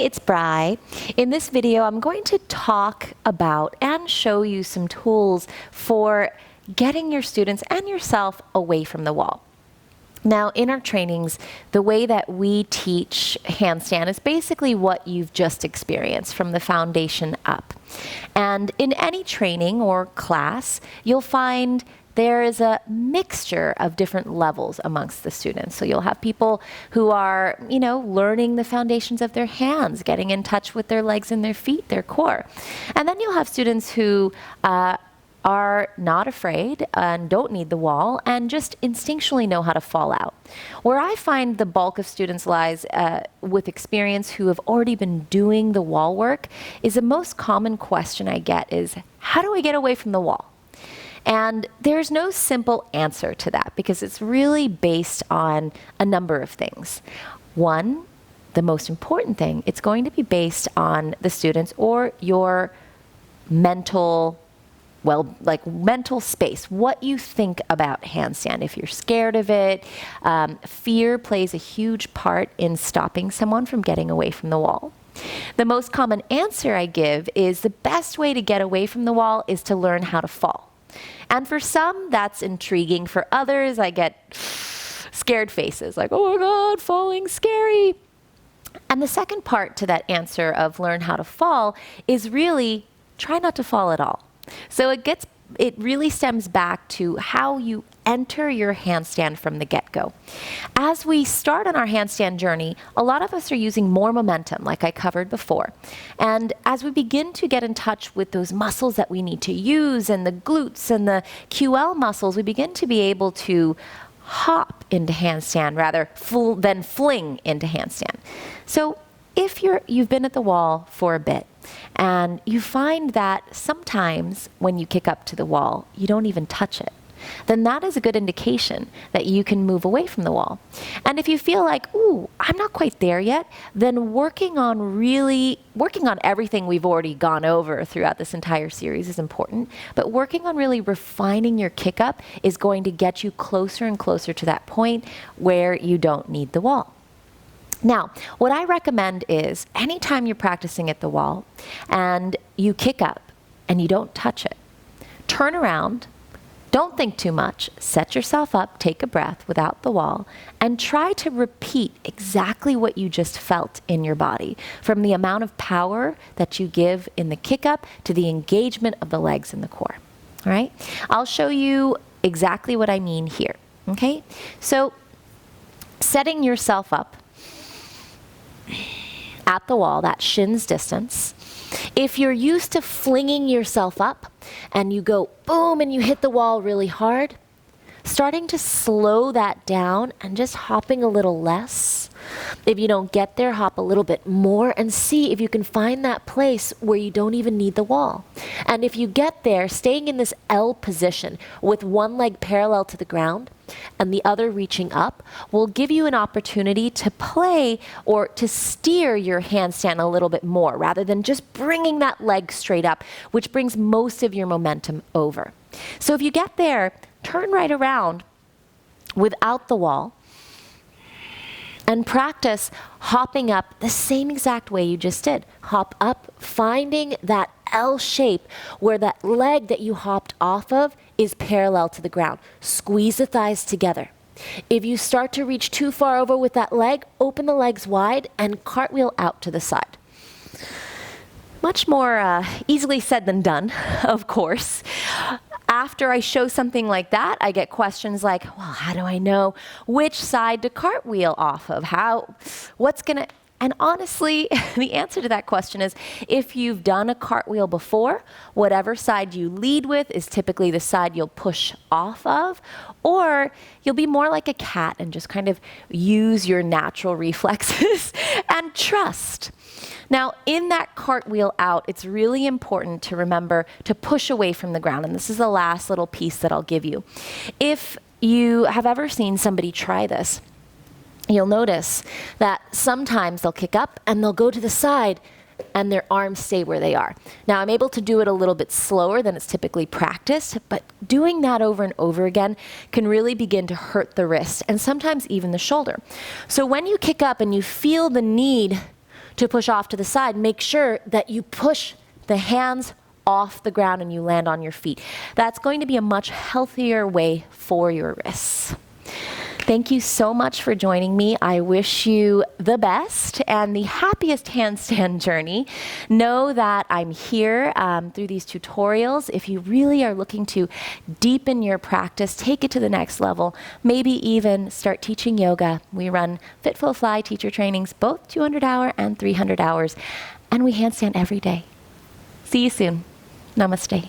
it's Bri. In this video, I'm going to talk about and show you some tools for getting your students and yourself away from the wall. Now, in our trainings, the way that we teach handstand is basically what you've just experienced from the foundation up. And in any training or class, you'll find there is a mixture of different levels amongst the students. So you'll have people who are, learning the foundations of their hands, getting in touch with their legs and their feet, their core. And then you'll have students who are not afraid and don't need the wall and just instinctually know how to fall out. Where I find the bulk of students lies with experience who have already been doing the wall work is the most common question I get is, how do I get away from the wall? And there's no simple answer to that because it's really based on a number of things. One, the most important thing, it's going to be based on the students or your mental space, what you think about handstand. If you're scared of it, fear plays a huge part in stopping someone from getting away from the wall. The most common answer I give is the best way to get away from the wall is to learn how to fall. And for some, that's intriguing. For others, I get scared faces like, oh my God, falling, scary. And the second part to that answer of learn how to fall is really try not to fall at all. So it really stems back to how you enter your handstand from the get-go. As we start on our handstand journey, a lot of us are using more momentum, like I covered before. And as we begin to get in touch with those muscles that we need to use and the glutes and the QL muscles, we begin to be able to hop into handstand rather than fling into handstand. So if you've been at the wall for a bit and you find that sometimes when you kick up to the wall, you don't even touch it, then that is a good indication that you can move away from the wall. And if you feel like, ooh, I'm not quite there yet, then working on everything we've already gone over throughout this entire series is important, but working on really refining your kick up is going to get you closer and closer to that point where you don't need the wall. Now, what I recommend is anytime you're practicing at the wall and you kick up and you don't touch it, turn around, don't think too much, set yourself up, take a breath without the wall, and try to repeat exactly what you just felt in your body, from the amount of power that you give in the kick up to the engagement of the legs and the core. All right? I'll show you exactly what I mean here. Okay? So, setting yourself up at the wall, that shin's distance. If you're used to flinging yourself up and you go boom and you hit the wall really hard, starting to slow that down and just hopping a little less. If you don't get there, hop a little bit more and see if you can find that place where you don't even need the wall. And if you get there, staying in this L position with one leg parallel to the ground and the other reaching up will give you an opportunity to play or to steer your handstand a little bit more rather than just bringing that leg straight up, which brings most of your momentum over. So if you get there, turn right around without the wall and practice hopping up the same exact way you just did. Hop up, finding that L shape where that leg that you hopped off of is parallel to the ground. Squeeze the thighs together. If you start to reach too far over with that leg, open the legs wide and cartwheel out to the side. Much more easily said than done, of course. After I show something like that, I get questions like, well, how do I know which side to cartwheel off of? And honestly, the answer to that question is if you've done a cartwheel before, whatever side you lead with is typically the side you'll push off of, or you'll be more like a cat and just kind of use your natural reflexes and trust. Now, in that cartwheel out, it's really important to remember to push away from the ground, and this is the last little piece that I'll give you. If you have ever seen somebody try this, you'll notice that sometimes they'll kick up and they'll go to the side and their arms stay where they are. Now, I'm able to do it a little bit slower than it's typically practiced, but doing that over and over again can really begin to hurt the wrist and sometimes even the shoulder. So when you kick up and you feel the need to push off to the side, make sure that you push the hands off the ground and you land on your feet. That's going to be a much healthier way for your wrists. Thank you so much for joining me. I wish you the best and the happiest handstand journey. Know that I'm here through these tutorials. If you really are looking to deepen your practice, take it to the next level, maybe even start teaching yoga. We run Fit Flow Fly teacher trainings, both 200-hour and 300 hours, and we handstand every day. See you soon. Namaste.